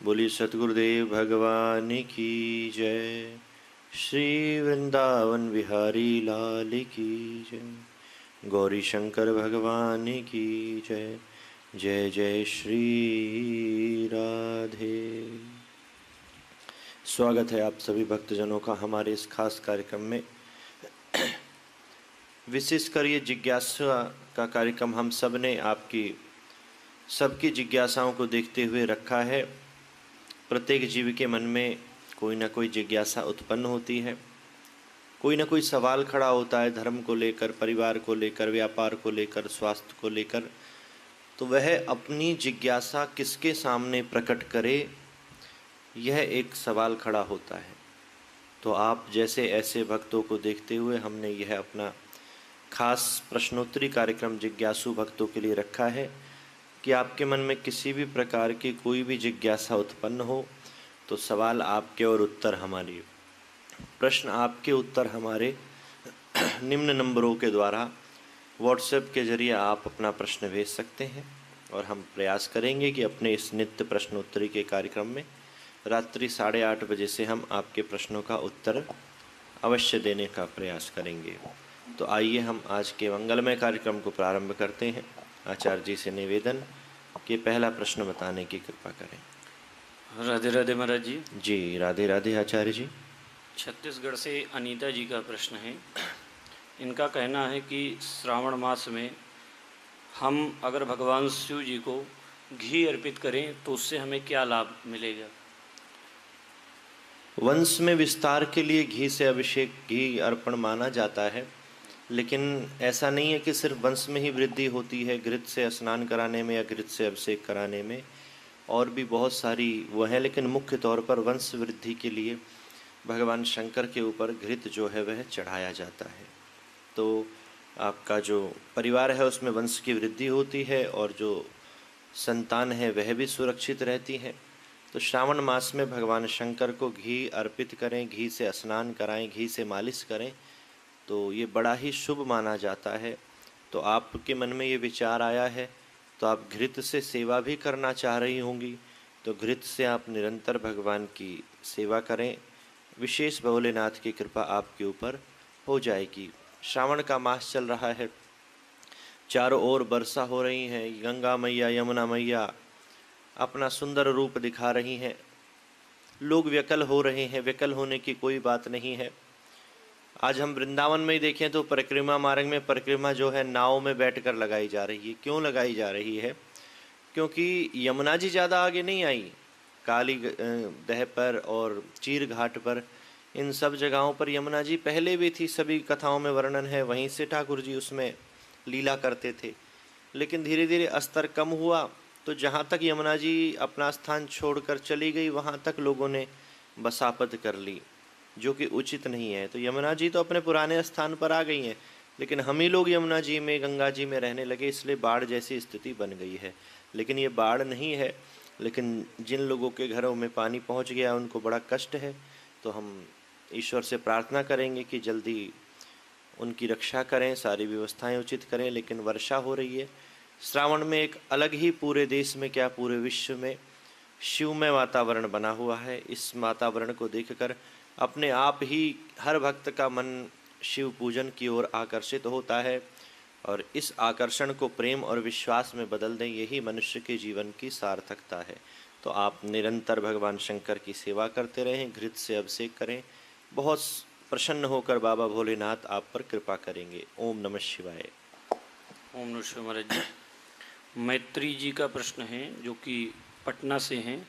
बोली सतगुरुदेव भगवान की जय। श्री वृंदावन बिहारी लाल की जय। गौरी शंकर भगवान की जय। जय जय श्री राधे। स्वागत है आप सभी भक्तजनों का हमारे इस खास कार्यक्रम में। विशेषकर ये जिज्ञासा का कार्यक्रम हम सब ने सबकी जिज्ञासाओं को देखते हुए रखा है। प्रत्येक जीव के मन में कोई ना कोई जिज्ञासा उत्पन्न होती है, कोई ना कोई सवाल खड़ा होता है, धर्म को लेकर, परिवार को लेकर, व्यापार को लेकर, स्वास्थ्य को लेकर। तो वह अपनी जिज्ञासा किसके सामने प्रकट करे, यह एक सवाल खड़ा होता है। तो आप जैसे ऐसे भक्तों को देखते हुए हमने यह अपना खास प्रश्नोत्तरी कार्यक्रम जिज्ञासु भक्तों के लिए रखा है कि आपके मन में किसी भी प्रकार की कोई भी जिज्ञासा उत्पन्न हो तो सवाल आपके और उत्तर हमारे, प्रश्न आपके उत्तर हमारे निम्न नंबरों के द्वारा व्हाट्सएप के जरिए आप अपना प्रश्न भेज सकते हैं। और हम प्रयास करेंगे कि अपने इस नित्य प्रश्नोत्तरी के कार्यक्रम में रात्रि 8:30 बजे से हम आपके प्रश्नों का उत्तर अवश्य देने का प्रयास करेंगे। तो आइए हम आज के मंगलमय कार्यक्रम को प्रारंभ करते हैं। आचार्य जी से निवेदन कि पहला प्रश्न बताने की कृपा करें। राधे राधे महाराज जी। जी राधे राधे आचार्य जी। छत्तीसगढ़ से अनीता जी का प्रश्न है। इनका कहना है कि श्रावण मास में हम अगर भगवान शिव जी को घी अर्पित करें तो उससे हमें क्या लाभ मिलेगा। वंश में विस्तार के लिए घी से अभिषेक, घी अर्पण माना जाता है, लेकिन ऐसा नहीं है कि सिर्फ वंश में ही वृद्धि होती है। घृत से स्नान कराने में या घृत से अभिषेक कराने में और भी बहुत सारी वो है, लेकिन मुख्य तौर पर वंश वृद्धि के लिए भगवान शंकर के ऊपर घृत जो है वह चढ़ाया जाता है। तो आपका जो परिवार है उसमें वंश की वृद्धि होती है और जो संतान है वह भी सुरक्षित रहती है। तो श्रावण मास में भगवान शंकर को घी अर्पित करें, घी से स्नान कराएं, घी से मालिश करें, तो ये बड़ा ही शुभ माना जाता है। तो आपके मन में ये विचार आया है तो आप घृत से सेवा भी करना चाह रही होंगी, तो घृत से आप निरंतर भगवान की सेवा करें। विशेष भोलेनाथ की कृपा आपके ऊपर हो जाएगी। श्रावण का मास चल रहा है, चारों ओर वर्षा हो रही है, गंगा मैया, यमुना मैया अपना सुंदर रूप दिखा रही हैं। लोग व्यकल हो रहे हैं, व्यकल होने की कोई बात नहीं है। आज हम वृंदावन में ही देखें तो परिक्रमा मार्ग में परिक्रमा जो है नाव में बैठकर लगाई जा रही है। क्यों लगाई जा रही है? क्योंकि यमुना जी ज़्यादा आगे नहीं आई। काली दह पर और चीर घाट पर, इन सब जगहों पर यमुना जी पहले भी थी, सभी कथाओं में वर्णन है। वहीं से ठाकुर जी उसमें लीला करते थे, लेकिन धीरे धीरे स्तर कम हुआ तो जहाँ तक यमुना जी अपना स्थान छोड़कर चली गई वहाँ तक लोगों ने बसापत कर ली, जो कि उचित नहीं है। तो यमुना जी तो अपने पुराने स्थान पर आ गई हैं, लेकिन हम ही लोग यमुना जी में, गंगा जी में रहने लगे, इसलिए बाढ़ जैसी स्थिति बन गई है। लेकिन ये बाढ़ नहीं है, लेकिन जिन लोगों के घरों में पानी पहुंच गया उनको बड़ा कष्ट है। तो हम ईश्वर से प्रार्थना करेंगे कि जल्दी उनकी रक्षा करें, सारी व्यवस्थाएं उचित करें। लेकिन वर्षा हो रही है। श्रावण में एक अलग ही पूरे देश में, क्या पूरे विश्व में शिवमय वातावरण बना हुआ है। इस वातावरण को देखकर अपने आप ही हर भक्त का मन शिव पूजन की ओर आकर्षित होता है, और इस आकर्षण को प्रेम और विश्वास में बदल दें, यही मनुष्य के जीवन की सार्थकता है। तो आप निरंतर भगवान शंकर की सेवा करते रहें, घृत से अभिषेक करें, बहुत प्रसन्न होकर बाबा भोलेनाथ आप पर कृपा करेंगे। ओम नमः शिवाय। ओम नमः शिवाय। महाराज जी, मैत्री जी का प्रश्न है जो कि पटना से हैं।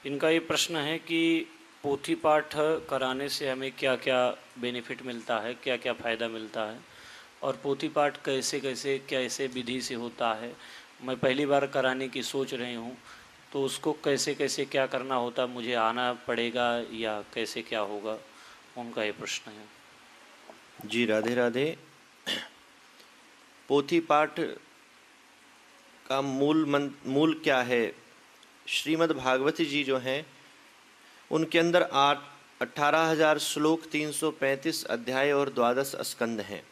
इनका ये प्रश्न है कि पोथी पाठ कराने से हमें क्या क्या बेनिफिट मिलता है, क्या क्या फ़ायदा मिलता है, और पोथी पाठ कैसे कैसे कैसे विधि से होता है। मैं पहली बार कराने की सोच रही हूँ, तो उसको कैसे कैसे क्या करना होता, मुझे आना पड़ेगा या कैसे क्या होगा, उनका ये प्रश्न है। जी राधे राधे। पोथी पाठ का मूल क्या है? श्रीमद् भागवती जी जो हैं उनके अंदर 18,000 श्लोक, 335 अध्याय और 12 स्कंद हैं।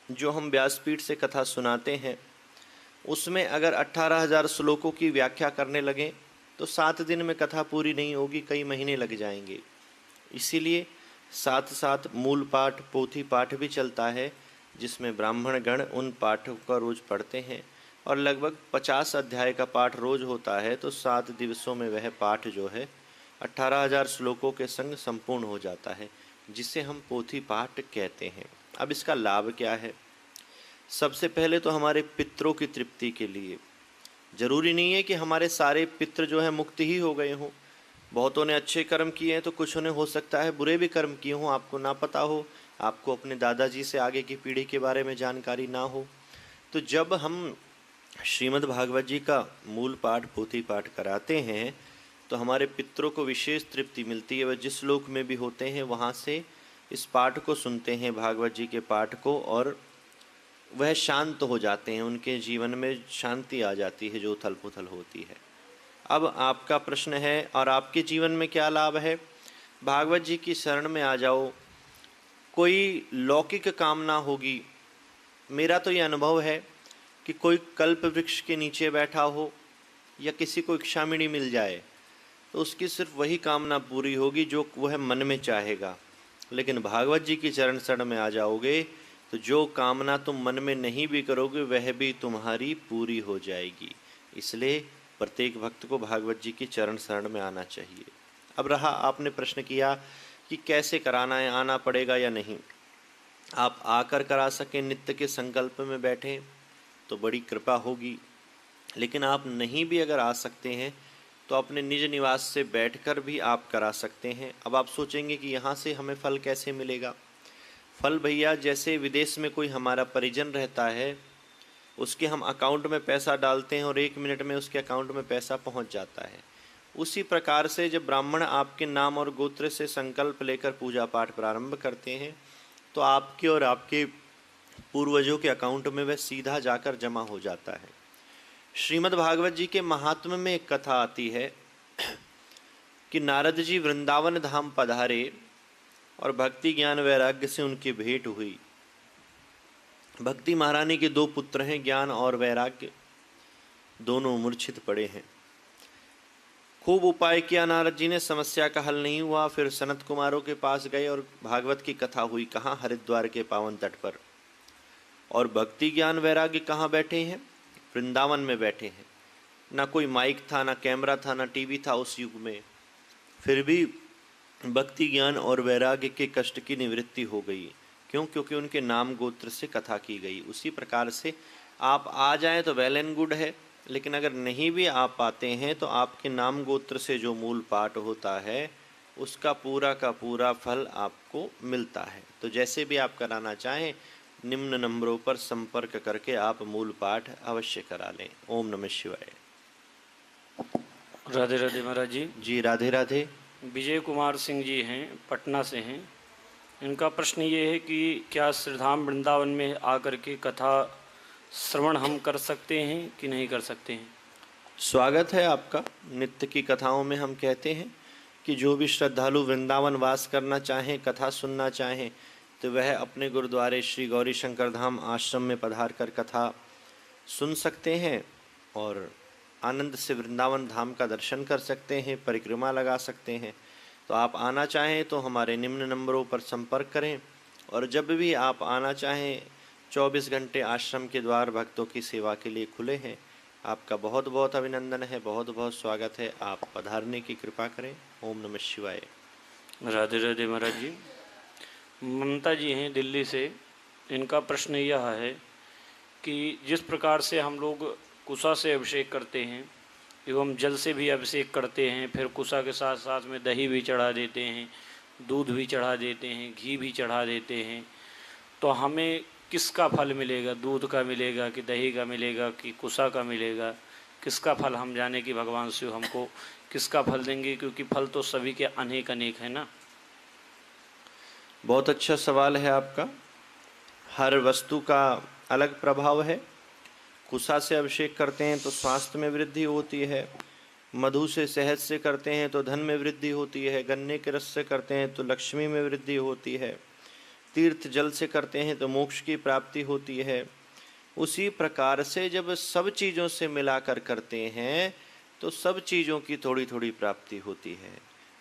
जो हम व्यासपीठ से कथा सुनाते हैं उसमें अगर 18,000 श्लोकों की व्याख्या करने लगें तो 7 दिन में कथा पूरी नहीं होगी, कई महीने लग जाएंगे। इसीलिए साथ साथ मूल पाठ, पोथी पाठ भी चलता है, जिसमें ब्राह्मण गण उन पाठों का रोज पढ़ते हैं और लगभग 50 अध्याय का पाठ रोज होता है। तो 7 दिवसों में वह पाठ जो है 18,000 श्लोकों के संग संपूर्ण हो जाता है, जिसे हम पोथी पाठ कहते हैं। अब इसका लाभ क्या है? सबसे पहले तो हमारे पितरों की तृप्ति के लिए। जरूरी नहीं है कि हमारे सारे पितृ जो है मुक्त ही हो गए हों। बहुतों ने अच्छे कर्म किए हैं तो कुछ ने हो सकता है बुरे भी कर्म किए हों, आपको ना पता हो, आपको अपने दादाजी से आगे की पीढ़ी के बारे में जानकारी ना हो। तो जब हम श्रीमद् भागवत जी का मूल पाठ, पोथी पाठ कराते हैं तो हमारे पितरों को विशेष तृप्ति मिलती है। वह जिस लोक में भी होते हैं वहाँ से इस पाठ को सुनते हैं, भागवत जी के पाठ को, और वह शांत हो जाते हैं, उनके जीवन में शांति आ जाती है जो उथल पुथल होती है। अब आपका प्रश्न है और आपके जीवन में क्या लाभ है? भागवत जी की शरण में आ जाओ, कोई लौकिक कामना होगी। मेरा तो ये अनुभव है कि कोई कल्प वृक्ष के नीचे बैठा हो या किसी को इच्छामणि मिल जाए तो उसकी सिर्फ वही कामना पूरी होगी जो वह मन में चाहेगा। लेकिन भागवत जी की चरण शरण में आ जाओगे तो जो कामना तुम मन में नहीं भी करोगे वह भी तुम्हारी पूरी हो जाएगी। इसलिए प्रत्येक भक्त को भागवत जी की चरण शरण में आना चाहिए। अब रहा, आपने प्रश्न किया कि कैसे कराना है, आना पड़ेगा या नहीं। आप आकर करा सकें, नित्य के संकल्प में बैठें तो बड़ी कृपा होगी। लेकिन आप नहीं भी अगर आ सकते हैं तो अपने निज निवास से बैठकर भी आप करा सकते हैं। अब आप सोचेंगे कि यहाँ से हमें फल कैसे मिलेगा? फल भैया, जैसे विदेश में कोई हमारा परिजन रहता है, उसके हम अकाउंट में पैसा डालते हैं और 1 मिनट में उसके अकाउंट में पैसा पहुँच जाता है। उसी प्रकार से जब ब्राह्मण आपके नाम और गोत्र से संकल्प लेकर पूजा पाठ प्रारंभ करते हैं तो आपके और आपके पूर्वजों के अकाउंट में वह सीधा जाकर जमा हो जाता है। श्रीमद् भागवत जी के महात्म्य में एक कथा आती है कि नारद जी वृंदावन धाम पधारे और भक्ति ज्ञान वैराग्य से उनकी भेंट हुई। भक्ति महारानी के 2 पुत्र हैं, ज्ञान और वैराग्य, दोनों मूर्छित पड़े हैं। खूब उपाय किया नारद जी ने, समस्या का हल नहीं हुआ। फिर सनत कुमारों के पास गए और भागवत की कथा हुई। कहाँ? हरिद्वार के पावन तट पर। और भक्ति ज्ञान वैराग्य कहाँ बैठे हैं? वृंदावन में बैठे हैं। ना कोई माइक था, ना कैमरा था, ना टीवी था उस युग में। फिर भी भक्ति ज्ञान और वैराग्य के कष्ट की निवृत्ति हो गई। क्यों? क्योंकि उनके नाम गोत्र से कथा की गई। उसी प्रकार से आप आ जाएं तो वेल एंड गुड है, लेकिन अगर नहीं भी आ पाते हैं तो आपके नाम गोत्र से जो मूल पाठ होता है उसका पूरा का पूरा फल आपको मिलता है। तो जैसे भी आप कराना चाहें, निम्न नंबरों पर संपर्क करके आप मूल पाठ अवश्य करा लें। ओम नमः शिवाय। राधे राधे महाराज जी। जी राधे राधे। विजय कुमार सिंह जी हैं, पटना से हैं। इनका प्रश्न ये है कि क्या श्रीधाम वृंदावन में आकर के कथा श्रवण हम कर सकते हैं कि नहीं कर सकते हैं? स्वागत है आपका। नित्य की कथाओं में हम कहते हैं कि जो भी श्रद्धालु वृंदावन वास करना चाहें, कथा सुनना चाहें, तो वह अपने गुरुद्वारे श्री गौरी शंकर धाम आश्रम में पधार कर कथा सुन सकते हैं और आनंद से वृंदावन धाम का दर्शन कर सकते हैं, परिक्रमा लगा सकते हैं। तो आप आना चाहें तो हमारे निम्न नंबरों पर संपर्क करें। और जब भी आप आना चाहें, 24 घंटे आश्रम के द्वार भक्तों की सेवा के लिए खुले हैं। आपका बहुत बहुत अभिनंदन है, बहुत बहुत स्वागत है। आप पधारने की कृपा करें। ओम नमः शिवाय। राधे राधे महाराज जी। ममता जी हैं दिल्ली से। इनका प्रश्न यह है कि जिस प्रकार से हम लोग कुशा से अभिषेक करते हैं एवं जल से भी अभिषेक करते हैं, फिर कुशा के साथ साथ में दही भी चढ़ा देते हैं, दूध भी चढ़ा देते हैं, घी भी चढ़ा देते हैं, तो हमें किसका फल मिलेगा? दूध का मिलेगा कि दही का मिलेगा कि कुशा का मिलेगा? किसका फल हम जाने कि भगवान शिव हमको किसका फल देंगे, क्योंकि फल तो सभी के अनेक अनेक है ना। बहुत अच्छा सवाल है आपका। हर वस्तु का अलग प्रभाव है। कुशा से अभिषेक करते हैं तो स्वास्थ्य में वृद्धि होती है, मधु से शहद से करते हैं तो धन में वृद्धि होती है, गन्ने के रस से करते हैं तो लक्ष्मी में वृद्धि होती है, तीर्थ जल से करते हैं तो मोक्ष की प्राप्ति होती है। उसी प्रकार से जब सब चीज़ों से मिलाकर करते हैं तो सब चीज़ों की थोड़ी थोड़ी प्राप्ति होती है।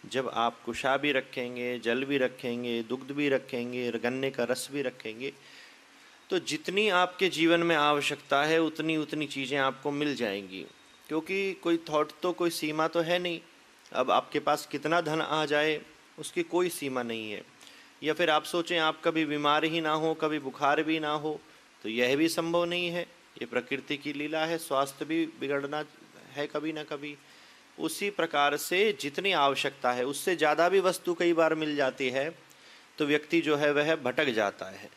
जब आप कुशा भी रखेंगे, जल भी रखेंगे, दुग्ध भी रखेंगे, गन्ने का रस भी रखेंगे, तो जितनी आपके जीवन में आवश्यकता है उतनी उतनी चीज़ें आपको मिल जाएंगी। क्योंकि कोई थॉट तो, कोई सीमा तो है नहीं। अब आपके पास कितना धन आ जाए उसकी कोई सीमा नहीं है। या फिर आप सोचें आप कभी बीमार ही ना हो, कभी बुखार भी ना हो, तो यह भी संभव नहीं है। ये प्रकृति की लीला है, स्वास्थ्य भी बिगड़ना है कभी ना कभी। उसी प्रकार से जितनी आवश्यकता है उससे ज़्यादा भी वस्तु कई बार मिल जाती है तो व्यक्ति जो है वह भटक जाता है।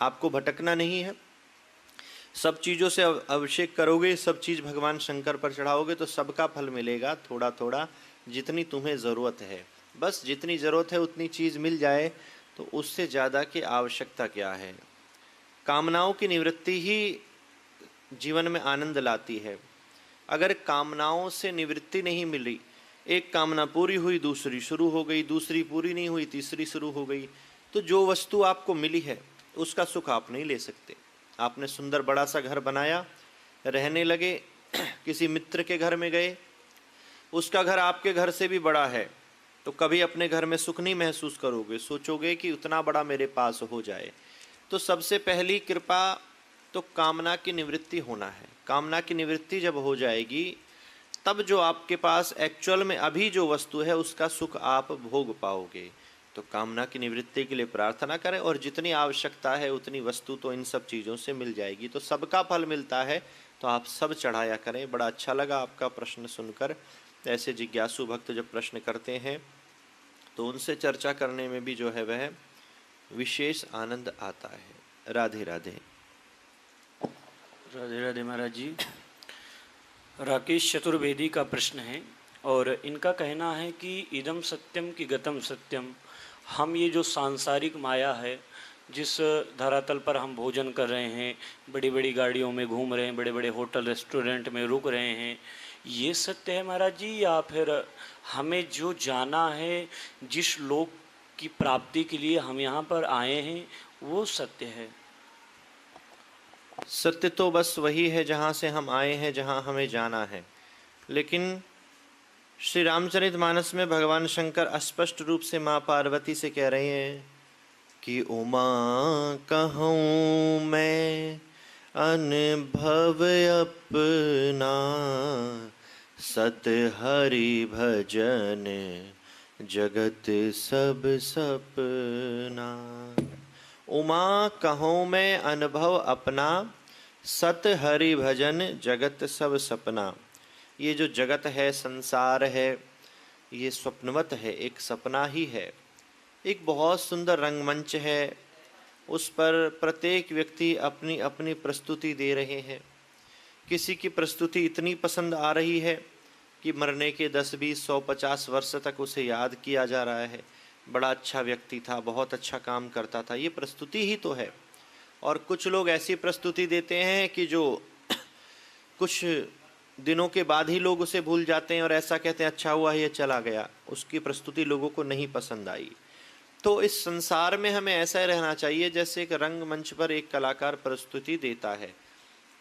आपको भटकना नहीं है। सब चीज़ों से अभिषेक करोगे, सब चीज़ भगवान शंकर पर चढ़ाओगे तो सबका फल मिलेगा, थोड़ा थोड़ा, जितनी तुम्हें ज़रूरत है। बस जितनी ज़रूरत है उतनी चीज़ मिल जाए तो उससे ज़्यादा की आवश्यकता क्या है। कामनाओं की निवृत्ति ही जीवन में आनंद लाती है। अगर कामनाओं से निवृत्ति नहीं मिली, एक कामना पूरी हुई, दूसरी शुरू हो गई, दूसरी पूरी नहीं हुई, तीसरी शुरू हो गई, तो जो वस्तु आपको मिली है उसका सुख आप नहीं ले सकते। आपने सुंदर बड़ा सा घर बनाया, रहने लगे, किसी मित्र के घर में गए, उसका घर आपके घर से भी बड़ा है, तो कभी अपने घर में सुख नहीं महसूस करोगे, सोचोगे कि उतना बड़ा मेरे पास हो जाए। तो सबसे पहली कृपा तो कामना की निवृत्ति होना है। कामना की निवृत्ति जब हो जाएगी तब जो आपके पास एक्चुअल में अभी जो वस्तु है उसका सुख आप भोग पाओगे। तो कामना की निवृत्ति के लिए प्रार्थना करें और जितनी आवश्यकता है उतनी वस्तु तो इन सब चीज़ों से मिल जाएगी, तो सबका फल मिलता है। तो आप सब चढ़ाया करें। बड़ा अच्छा लगा आपका प्रश्न सुनकर। ऐसे जिज्ञासु भक्त जब प्रश्न करते हैं तो उनसे चर्चा करने में भी जो है वह विशेष आनंद आता है। राधे राधे। राधे राधे महाराज जी। राकेश चतुर्वेदी का प्रश्न है और इनका कहना है कि इदम सत्यम कि गतम सत्यम, हम ये जो सांसारिक माया है, जिस धरातल पर हम भोजन कर रहे हैं, बड़ी बड़ी गाड़ियों में घूम रहे हैं, बड़े बड़े होटल रेस्टोरेंट में रुक रहे हैं, ये सत्य है महाराज जी, या फिर हमें जो जाना है, जिस लोक की प्राप्ति के लिए हम यहाँ पर आए हैं, वो सत्य है? सत्य तो बस वही है जहाँ से हम आए हैं, जहाँ हमें जाना है। लेकिन श्री रामचरितमानस में भगवान शंकर स्पष्ट रूप से माँ पार्वती से कह रहे हैं कि उमा कहूँ मैं अनुभव अपना, सत हरि भजन जगत सब सपना। उमा कहूँ मैं अनुभव अपना, सत हरि भजन जगत सब सपना। ये जो जगत है, संसार है, ये स्वप्नवत है, एक सपना ही है। एक बहुत सुंदर रंगमंच है, उस पर प्रत्येक व्यक्ति अपनी अपनी प्रस्तुति दे रहे हैं। किसी की प्रस्तुति इतनी पसंद आ रही है कि मरने के 10, 20, 100, 50 वर्ष तक उसे याद किया जा रहा है। बड़ा अच्छा व्यक्ति था, बहुत अच्छा काम करता था, ये प्रस्तुति ही तो है। और कुछ लोग ऐसी प्रस्तुति देते हैं कि जो कुछ दिनों के बाद ही लोग उसे भूल जाते हैं और ऐसा कहते हैं अच्छा हुआ ये चला गया, उसकी प्रस्तुति लोगों को नहीं पसंद आई। तो इस संसार में हमें ऐसा रहना चाहिए जैसे एक रंगमंच पर एक कलाकार प्रस्तुति देता है,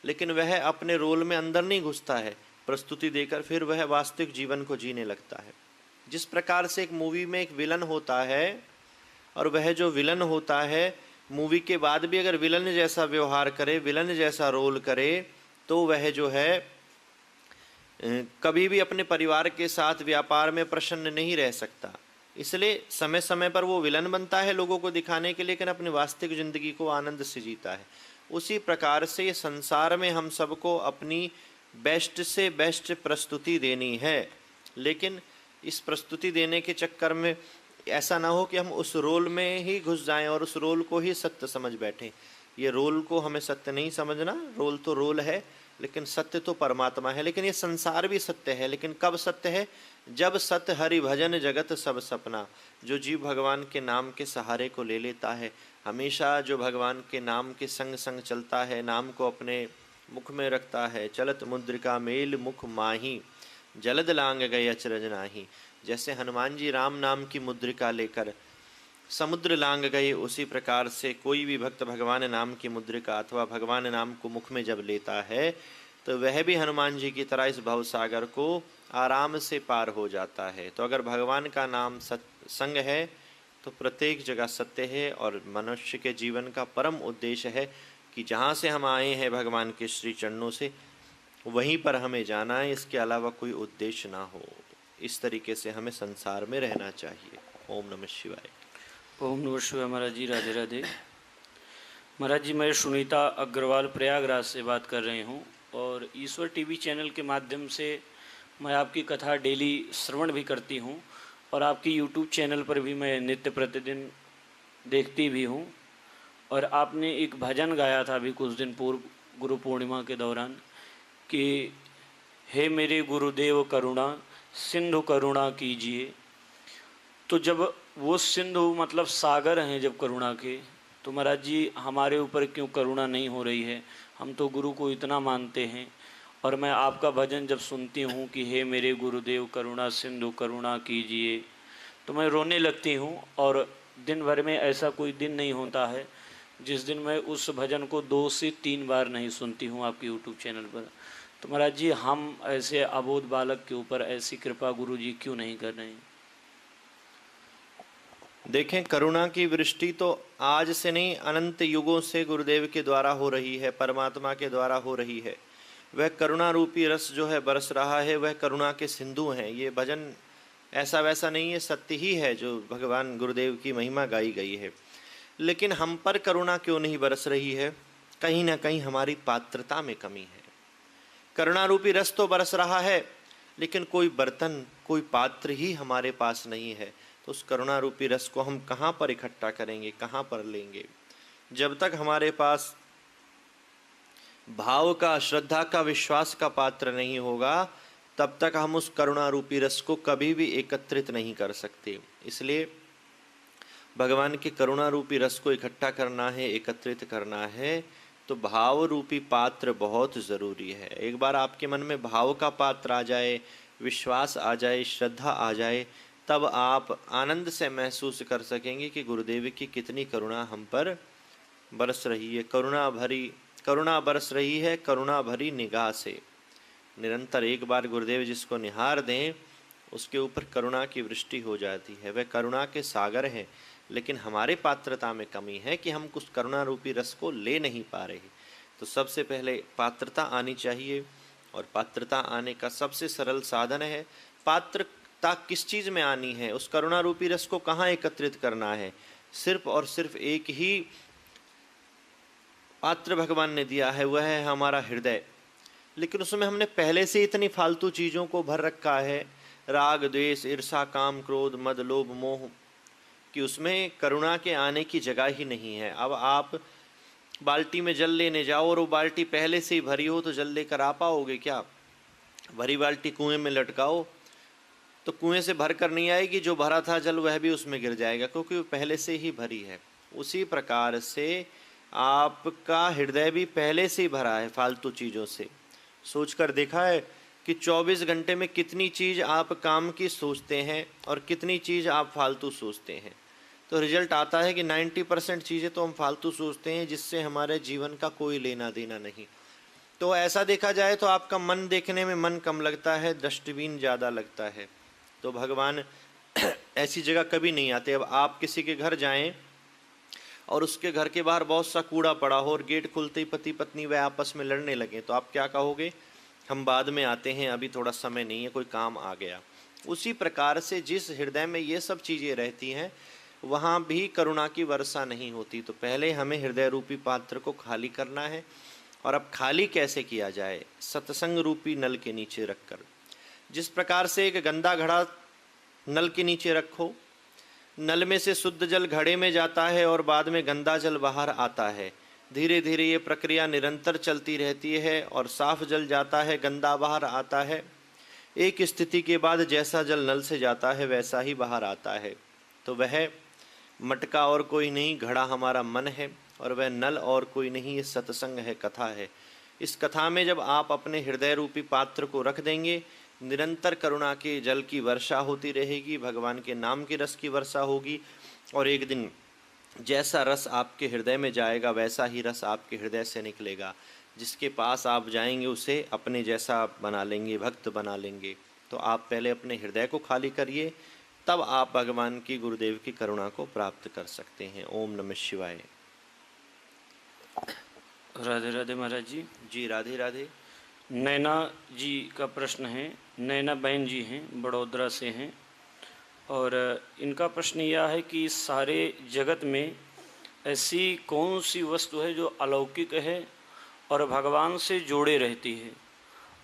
लेकिन वह अपने रोल में अंदर नहीं घुसता है, प्रस्तुति देकर फिर वह वास्तविक जीवन को जीने लगता है। जिस प्रकार से एक मूवी में एक विलन होता है और वह जो विलन होता है मूवी के बाद भी अगर विलन जैसा व्यवहार करे, विलन जैसा रोल करे, तो वह जो है कभी भी अपने परिवार के साथ व्यापार में प्रसन्न नहीं रह सकता। इसलिए समय समय पर वो विलन बनता है लोगों को दिखाने के लिए, लेकिन अपनी वास्तविक जिंदगी को आनंद से जीता है। उसी प्रकार से ये संसार में हम सबको अपनी बेस्ट से बेस्ट प्रस्तुति देनी है, लेकिन इस प्रस्तुति देने के चक्कर में ऐसा ना हो कि हम उस रोल में ही घुस जाएं और उस रोल को ही सत्य समझ बैठें। ये रोल को हमें सत्य नहीं समझना, रोल तो रोल है, लेकिन सत्य तो परमात्मा है। लेकिन ये संसार भी सत्य है, लेकिन कब सत्य है? जब सत्य हरि भजन जगत सब सपना। जो जीव भगवान के नाम के सहारे को ले लेता है, हमेशा जो भगवान के नाम के संग संग चलता है, नाम को अपने मुख में रखता है, चलत मुद्रिका मेल मुख माही, जलद लांग गए अचरज नाही। जैसे हनुमान जी राम नाम की मुद्रिका लेकर समुद्र लांग गए, उसी प्रकार से कोई भी भक्त भगवान नाम की मुद्रिका अथवा भगवान नाम को मुख में जब लेता है तो वह भी हनुमान जी की तरह इस भवसागर को आराम से पार हो जाता है। तो अगर भगवान का नाम सत्संग है तो प्रत्येक जगह सत्य है, और मनुष्य के जीवन का परम उद्देश्य है कि जहाँ से हम आए हैं भगवान के श्री चरणों से, वहीं पर हमें जाना है, इसके अलावा कोई उद्देश्य ना हो। इस तरीके से हमें संसार में रहना चाहिए। ओम नमः शिवाय। ओम नमः शिवाय। महाराज जी राधे राधे। महाराज जी, मैं सुनीता अग्रवाल प्रयागराज से बात कर रही हूँ, और ईश्वर टीवी चैनल के माध्यम से मैं आपकी कथा डेली श्रवण भी करती हूँ, और आपकी यूट्यूब चैनल पर भी मैं नित्य प्रतिदिन देखती भी हूँ। और आपने एक भजन गाया था अभी कुछ दिन पूर्व गुरु पूर्णिमा के दौरान कि हे मेरे गुरुदेव करुणा सिंधु करुणा कीजिए। तो जब वो सिंधु मतलब सागर हैं जब करुणा के, तो महाराज जी हमारे ऊपर क्यों करुणा नहीं हो रही है? हम तो गुरु को इतना मानते हैं। और मैं आपका भजन जब सुनती हूँ कि हे मेरे गुरुदेव करुणा सिंधु करुणा कीजिए, तो मैं रोने लगती हूँ। और दिन भर में ऐसा कोई दिन नहीं होता है जिस दिन मैं उस भजन को 2 से 3 बार नहीं सुनती हूँ आपके यूट्यूब चैनल पर। तो महाराज जी, हम ऐसे अबोध बालक के ऊपर ऐसी कृपा गुरु जी क्यों नहीं कर रहे हैं? देखें, करुणा की वृष्टि तो आज से नहीं, अनंत युगों से गुरुदेव के द्वारा हो रही है, परमात्मा के द्वारा हो रही है। वह करुणा रूपी रस जो है बरस रहा है, वह करुणा के सिंधु हैं। ये भजन ऐसा वैसा नहीं है, सत्य ही है जो भगवान गुरुदेव की महिमा गाई गई है। लेकिन हम पर करुणा क्यों नहीं बरस रही है? कहीं ना कहीं हमारी पात्रता में कमी है। करुणा रूपी रस तो बरस रहा है, लेकिन कोई बर्तन, कोई पात्र ही हमारे पास नहीं है। तो उस करुणा रूपी रस को हम कहाँ पर इकट्ठा करेंगे, कहाँ पर लेंगे? जब तक हमारे पास भाव का, श्रद्धा का, विश्वास का पात्र नहीं होगा, तब तक हम उस करुणा रूपी रस को कभी भी एकत्रित नहीं कर सकते। इसलिए भगवान के करुणा रूपी रस को इकट्ठा करना है, एकत्रित करना है, तो भाव रूपी पात्र बहुत ज़रूरी है। एक बार आपके मन में भाव का पात्र आ जाए, विश्वास आ जाए, श्रद्धा आ जाए, तब आप आनंद से महसूस कर सकेंगे कि गुरुदेव की कितनी करुणा हम पर बरस रही है। करुणा बरस रही है, करुणा भरी निगाह से। निरंतर एक बार गुरुदेव जिसको निहार दें, उसके ऊपर करुणा की वृष्टि हो जाती है। वह करुणा के सागर हैं, लेकिन हमारे पात्रता में कमी है कि हम कुछ करुणा रूपी रस को ले नहीं पा रहे। तो सबसे पहले पात्रता आनी चाहिए, और पात्रता आने का सबसे सरल साधन है। पात्रता किस चीज़ में आनी है? उस करुणा रूपी रस को कहाँ एकत्रित करना है? सिर्फ और सिर्फ एक ही पात्र भगवान ने दिया है, वह है हमारा हृदय। लेकिन उसमें हमने पहले से इतनी फालतू चीज़ों को भर रखा है, राग द्वेष ईर्षा काम क्रोध मद लोभ मोह, कि उसमें करुणा के आने की जगह ही नहीं है। अब आप बाल्टी में जल लेने जाओ और वो बाल्टी पहले से ही भरी हो, तो जल लेकर आ पाओगे क्या? भरी बाल्टी कुएं में लटकाओ तो कुएं से भर कर नहीं आएगी, जो भरा था जल वह भी उसमें गिर जाएगा, क्योंकि वो पहले से ही भरी है। उसी प्रकार से आपका हृदय भी पहले से ही भरा है फालतू चीज़ों से। सोचकर देखा है कि 24 घंटे में कितनी चीज़ आप काम की सोचते हैं और कितनी चीज़ आप फालतू सोचते हैं? तो रिजल्ट आता है कि 90% चीज़ें तो हम फालतू सोचते हैं, जिससे हमारे जीवन का कोई लेना देना नहीं। तो ऐसा देखा जाए तो आपका मन देखने में मन कम लगता है, डस्टबिन ज़्यादा लगता है। तो भगवान ऐसी जगह कभी नहीं आते। अब आप किसी के घर जाएं और उसके घर के बाहर बहुत सा कूड़ा पड़ा हो और गेट खुलते ही पति पत्नी वह आपस में लड़ने लगे, तो आप क्या कहोगे? हम बाद में आते हैं, अभी थोड़ा समय नहीं है, कोई काम आ गया। उसी प्रकार से जिस हृदय में ये सब चीज़ें रहती हैं, वहाँ भी करुणा की वर्षा नहीं होती। तो पहले हमें हृदय रूपी पात्र को खाली करना है। और अब खाली कैसे किया जाए? सत्संग रूपी नल के नीचे रखकर। जिस प्रकार से एक गंदा घड़ा नल के नीचे रखो, नल में से शुद्ध जल घड़े में जाता है और बाद में गंदा जल बाहर आता है। धीरे धीरे ये प्रक्रिया निरंतर चलती रहती है और साफ जल जाता है, गंदा बाहर आता है। एक स्थिति के बाद जैसा जल नल से जाता है वैसा ही बाहर आता है। तो वह मटका और कोई नहीं, घड़ा हमारा मन है, और वह नल और कोई नहीं, ये सत्संग है, कथा है। इस कथा में जब आप अपने हृदय रूपी पात्र को रख देंगे, निरंतर करुणा के जल की वर्षा होती रहेगी, भगवान के नाम की रस की वर्षा होगी। और एक दिन जैसा रस आपके हृदय में जाएगा वैसा ही रस आपके हृदय से निकलेगा। जिसके पास आप जाएंगे उसे अपने जैसा बना लेंगे, भक्त बना लेंगे। तो आप पहले अपने हृदय को खाली करिए, तब आप भगवान की, गुरुदेव की करुणा को प्राप्त कर सकते हैं। ओम नमः शिवाय। राधे राधे महाराज जी। जी राधे राधे। नैना जी का प्रश्न है। नैना बहन जी हैं, बड़ौदरा से हैं, और इनका प्रश्न यह है कि सारे जगत में ऐसी कौन सी वस्तु है जो अलौकिक है और भगवान से जोड़े रहती है,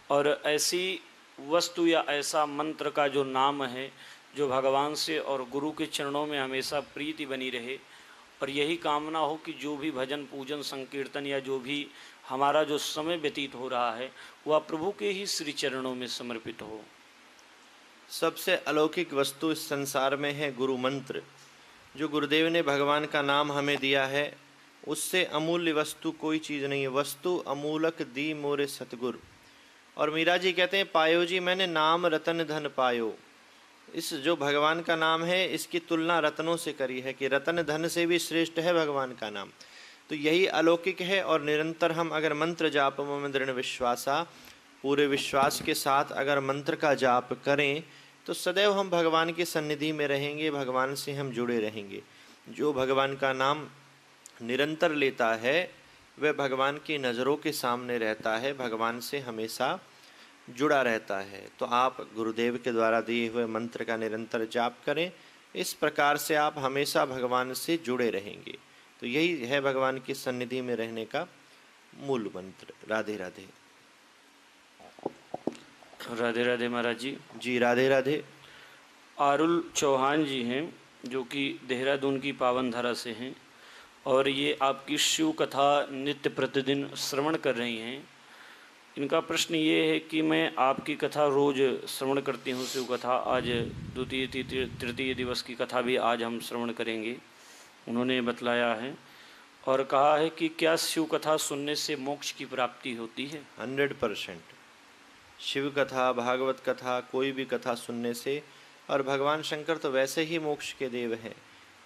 और ऐसी वस्तु या ऐसा मंत्र का जो नाम है जो भगवान से और गुरु के चरणों में हमेशा प्रीति बनी रहे, और यही कामना हो कि जो भी भजन पूजन संकीर्तन या जो भी हमारा जो समय व्यतीत हो रहा है वह प्रभु के ही श्री चरणों में समर्पित हो। सबसे अलौकिक वस्तु इस संसार में है गुरु मंत्र। जो गुरुदेव ने भगवान का नाम हमें दिया है, उससे अमूल्य वस्तु कोई चीज़ नहीं है। वस्तु अमूलक दी मोरे सतगुर। और मीरा जी कहते हैं, पायो जी मैंने नाम रतन धन पायो। इस जो भगवान का नाम है, इसकी तुलना रत्नों से करी है कि रतन धन से भी श्रेष्ठ है भगवान का नाम। तो यही अलौकिक है। और निरंतर हम अगर मंत्र जाप मम दृढ़ विश्वासा, पूरे विश्वास के साथ अगर मंत्र का जाप करें तो सदैव हम भगवान की सन्निधि में रहेंगे, भगवान से हम जुड़े रहेंगे। जो भगवान का नाम निरंतर लेता है वह भगवान की नज़रों के सामने रहता है, भगवान से हमेशा जुड़ा रहता है। तो आप गुरुदेव के द्वारा दिए हुए मंत्र का निरंतर जाप करें, इस प्रकार से आप हमेशा भगवान से जुड़े रहेंगे। तो यही है भगवान की सन्निधि में रहने का मूल मंत्र। राधे राधे। राधे राधे महाराज जी। जी राधे राधे। आरुल चौहान जी हैं, जो कि देहरादून की पावन धारा से हैं, और ये आपकी शिव कथा नित्य प्रतिदिन श्रवण कर रही हैं। इनका प्रश्न ये है कि मैं आपकी कथा रोज़ श्रवण करती हूँ, शिव कथा। आज द्वितीय तृतीय दिवस की कथा भी आज हम श्रवण करेंगे, उन्होंने बतलाया है। और कहा है कि क्या शिव कथा सुनने से मोक्ष की प्राप्ति होती है? 100% शिव कथा, भागवत कथा, कोई भी कथा सुनने से, और भगवान शंकर तो वैसे ही मोक्ष के देव हैं।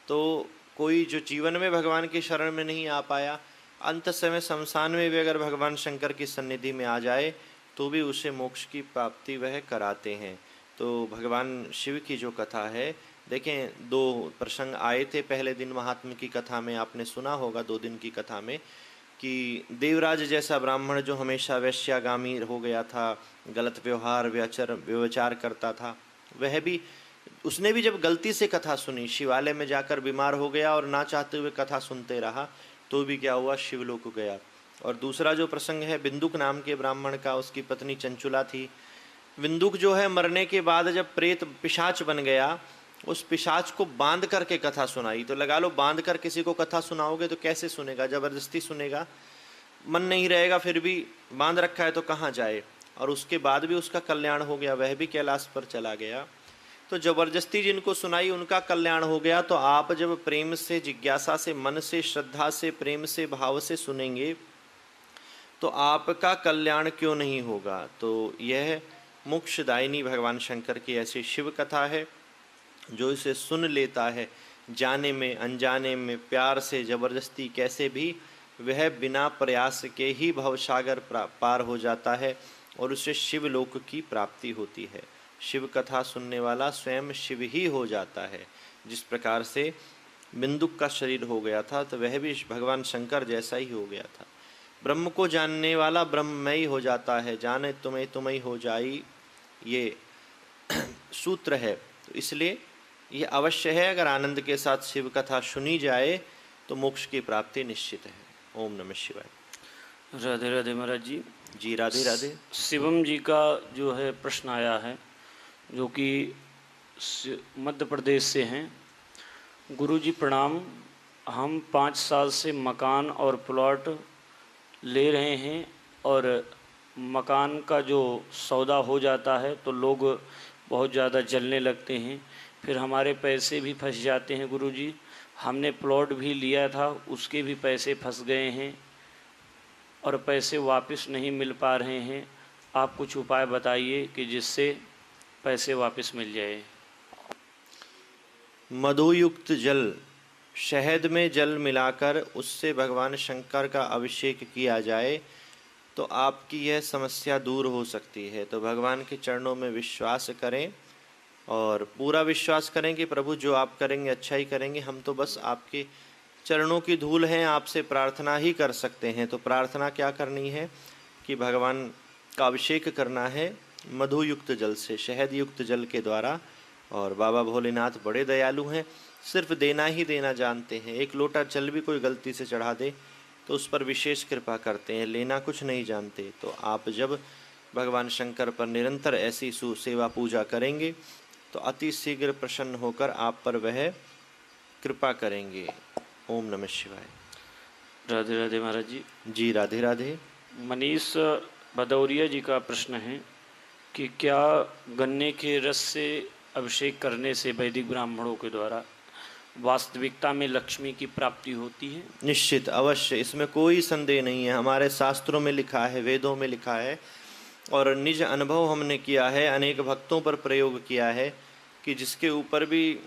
तो कोई जो जीवन में भगवान की शरण में नहीं आ पाया, अंत समय शमशान में भी अगर भगवान शंकर की सन्निधि में आ जाए तो भी उसे मोक्ष की प्राप्ति वह कराते हैं। तो भगवान शिव की जो कथा है, देखें 2 प्रसंग आए थे पहले दिन महात्म की कथा में, आपने सुना होगा 2 दिन की कथा में, कि देवराज जैसा ब्राह्मण जो हमेशा वैश्यागामी हो गया था, गलत व्यवहार व्यवचार करता था, वह भी, उसने भी जब गलती से कथा सुनी, शिवालय में जाकर बीमार हो गया और ना चाहते हुए कथा सुनते रहा, तो भी क्या हुआ, शिवलोक गया। और दूसरा जो प्रसंग है बिंदुक नाम के ब्राह्मण का, उसकी पत्नी चंचुला थी। बिंदुक जो है मरने के बाद जब प्रेत पिशाच बन गया, उस पिशाच को बांध करके कथा सुनाई। तो लगा लो, बांध कर किसी को कथा सुनाओगे तो कैसे सुनेगा, जबरदस्ती सुनेगा, मन नहीं रहेगा, फिर भी बांध रखा है तो कहाँ जाए। और उसके बाद भी उसका कल्याण हो गया, वह भी कैलाश पर चला गया। तो जबरदस्ती जिनको सुनाई उनका कल्याण हो गया। तो आप जब प्रेम से, जिज्ञासा से, मन से, श्रद्धा से, प्रेम से, भाव से सुनेंगे तो आपका कल्याण क्यों नहीं होगा। तो यह मोक्षदायिनी भगवान शंकर की ऐसी शिव कथा है। जो इसे सुन लेता है, जाने में अनजाने में, प्यार से, जबरदस्ती, कैसे भी, वह बिना प्रयास के ही भवसागर पार हो जाता है और उसे शिवलोक की प्राप्ति होती है। शिव कथा सुनने वाला स्वयं शिव ही हो जाता है। जिस प्रकार से बिंदुक का शरीर हो गया था, तो वह भी भगवान शंकर जैसा ही हो गया था। ब्रह्म को जानने वाला ब्रह्ममय हो जाता है, जाने तुम्हें तुम्हें हो जाई, ये सूत्र है। तो इसलिए ये अवश्य है, अगर आनंद के साथ शिव कथा सुनी जाए तो मोक्ष की प्राप्ति निश्चित है। ओम नमः शिवाय। राधे राधे महाराज जी। जी राधे राधे। शिवम जी का जो है प्रश्न आया है, जो कि मध्य प्रदेश से हैं। गुरुजी प्रणाम, हम 5 साल से मकान और प्लॉट ले रहे हैं, और मकान का जो सौदा हो जाता है तो लोग बहुत ज़्यादा जलने लगते हैं, फिर हमारे पैसे भी फंस जाते हैं। गुरुजी, हमने प्लॉट भी लिया था, उसके भी पैसे फंस गए हैं और पैसे वापस नहीं मिल पा रहे हैं। आप कुछ उपाय बताइए कि जिससे पैसे वापस मिल जाए। मधुयुक्त जल, शहद में जल मिलाकर उससे भगवान शंकर का अभिषेक किया जाए तो आपकी यह समस्या दूर हो सकती है। तो भगवान के चरणों में विश्वास करें और पूरा विश्वास करें कि प्रभु जो आप करेंगे अच्छा ही करेंगे, हम तो बस आपके चरणों की धूल हैं, आपसे प्रार्थना ही कर सकते हैं। तो प्रार्थना क्या करनी है कि भगवान का अभिषेक करना है मधु युक्त जल से, शहद युक्त जल के द्वारा। और बाबा भोलेनाथ बड़े दयालु हैं, सिर्फ देना ही देना जानते हैं। एक लोटा जल भी कोई गलती से चढ़ा दे तो उस पर विशेष कृपा करते हैं, लेना कुछ नहीं जानते। तो आप जब भगवान शंकर पर निरंतर ऐसी सेवा पूजा करेंगे तो अति शीघ्र प्रसन्न होकर आप पर वह कृपा करेंगे। ओम नमः शिवाय। राधे राधे महाराज जी। जी राधे राधे। मनीष भदौरिया जी का प्रश्न है कि क्या गन्ने के रस से अभिषेक करने से वैदिक ब्राह्मणों के द्वारा वास्तविकता में लक्ष्मी की प्राप्ति होती है? निश्चित, अवश्य, इसमें कोई संदेह नहीं है। हमारे शास्त्रों में लिखा है, वेदों में लिखा है और निज अनुभव हमने किया है, अनेक भक्तों पर प्रयोग किया है कि जिसके ऊपर भी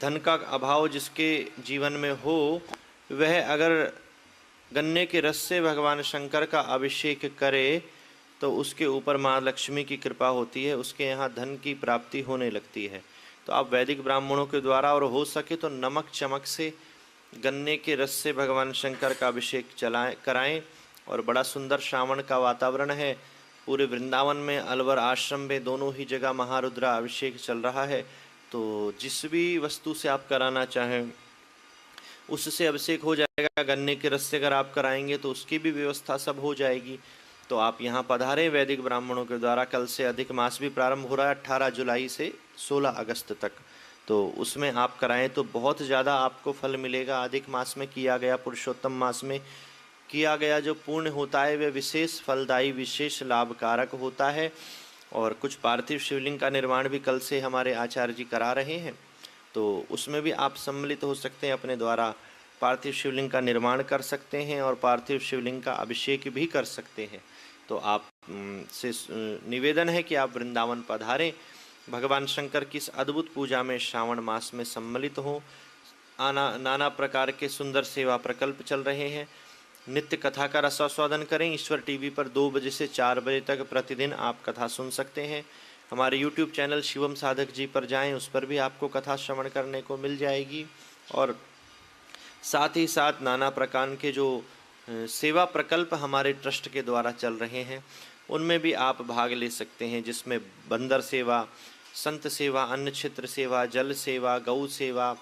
धन का अभाव जिसके जीवन में हो, वह अगर गन्ने के रस से भगवान शंकर का अभिषेक करे तो उसके ऊपर माँ लक्ष्मी की कृपा होती है, उसके यहाँ धन की प्राप्ति होने लगती है। तो आप वैदिक ब्राह्मणों के द्वारा और हो सके तो नमक चमक से गन्ने के रस से भगवान शंकर का अभिषेक कराएं। और बड़ा सुंदर श्रावण का वातावरण है, पूरे वृंदावन में, अलवर आश्रम में, दोनों ही जगह महारुद्रा अभिषेक चल रहा है। तो जिस भी वस्तु से आप कराना चाहें उससे अभिषेक हो जाएगा। गन्ने के रस से अगर आप कराएंगे तो उसकी भी व्यवस्था सब हो जाएगी। तो आप यहाँ पधारें वैदिक ब्राह्मणों के द्वारा। कल से अधिक मास भी प्रारंभ हो रहा है, 18 जुलाई से 16 अगस्त तक। तो उसमें आप कराएं तो बहुत ज़्यादा आपको फल मिलेगा। अधिक मास में किया गया, पुरुषोत्तम मास में किया गया जो पुण्य होता है वह विशेष फलदायी, विशेष लाभकारक होता है। और कुछ पार्थिव शिवलिंग का निर्माण भी कल से हमारे आचार्य जी करा रहे हैं, तो उसमें भी आप सम्मिलित हो सकते हैं। अपने द्वारा पार्थिव शिवलिंग का निर्माण कर सकते हैं और पार्थिव शिवलिंग का अभिषेक भी कर सकते हैं। तो आप से निवेदन है कि आप वृंदावन पधारें, भगवान शंकर की इस अद्भुत पूजा में श्रावण मास में सम्मिलित हों। नाना प्रकार के सुंदर सेवा प्रकल्प चल रहे हैं। नित्य कथा का रसास्वादन करें। ईश्वर टीवी पर 2 बजे से 4 बजे तक प्रतिदिन आप कथा सुन सकते हैं। हमारे यूट्यूब चैनल शिवम साधक जी पर जाएं, उस पर भी आपको कथा श्रवण करने को मिल जाएगी। और साथ ही साथ नाना प्रकार के जो सेवा प्रकल्प हमारे ट्रस्ट के द्वारा चल रहे हैं उनमें भी आप भाग ले सकते हैं, जिसमें बंदर सेवा, संत सेवा, अन्न क्षेत्र सेवा, जल सेवा, गौ सेवा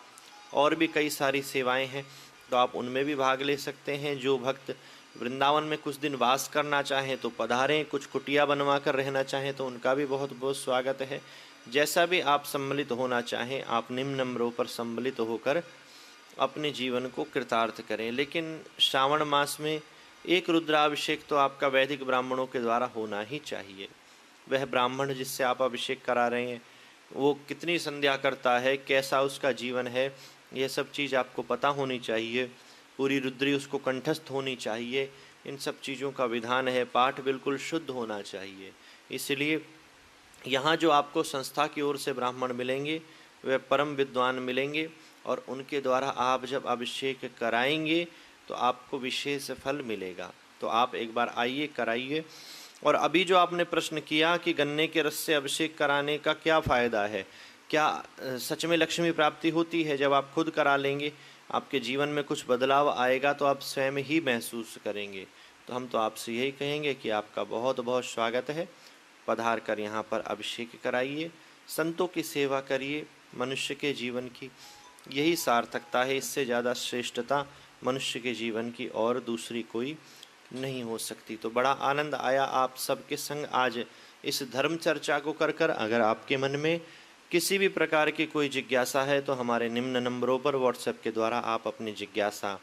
और भी कई सारी सेवाएं हैं। तो आप उनमें भी भाग ले सकते हैं। जो भक्त वृंदावन में कुछ दिन वास करना चाहें तो पधारें, कुछ कुटिया बनवा कर रहना चाहें तो उनका भी बहुत बहुत स्वागत है। जैसा भी आप सम्मिलित होना चाहें, आप निम्न नंबरों पर सम्मिलित होकर अपने जीवन को कृतार्थ करें। लेकिन श्रावण मास में एक रुद्राभिषेक तो आपका वैदिक ब्राह्मणों के द्वारा होना ही चाहिए। वह ब्राह्मण जिससे आप अभिषेक करा रहे हैं वो कितनी संध्या करता है, कैसा उसका जीवन है, यह सब चीज़ आपको पता होनी चाहिए। पूरी रुद्री उसको कंठस्थ होनी चाहिए। इन सब चीज़ों का विधान है। पाठ बिल्कुल शुद्ध होना चाहिए। इसलिए यहाँ जो आपको संस्था की ओर से ब्राह्मण मिलेंगे वे परम विद्वान मिलेंगे और उनके द्वारा आप जब अभिषेक कराएंगे तो आपको विशेष फल मिलेगा। तो आप एक बार आइए, कराइए। और अभी जो आपने प्रश्न किया कि गन्ने के रस से अभिषेक कराने का क्या फ़ायदा है, क्या सच में लक्ष्मी प्राप्ति होती है? जब आप खुद करा लेंगे आपके जीवन में कुछ बदलाव आएगा तो आप स्वयं ही महसूस करेंगे। तो हम तो आपसे यही कहेंगे कि आपका बहुत बहुत स्वागत है। पधार कर यहाँ पर अभिषेक कराइए, संतों की सेवा करिए। मनुष्य के जीवन की यही सार्थकता है। इससे ज़्यादा श्रेष्ठता मनुष्य के जीवन की और दूसरी कोई नहीं हो सकती। तो बड़ा आनंद आया आप सबके संग आज इस धर्म चर्चा को कर। अगर आपके मन में किसी भी प्रकार की कोई जिज्ञासा है तो हमारे निम्न नंबरों पर व्हाट्सएप के द्वारा आप अपनी जिज्ञासा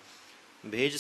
भेज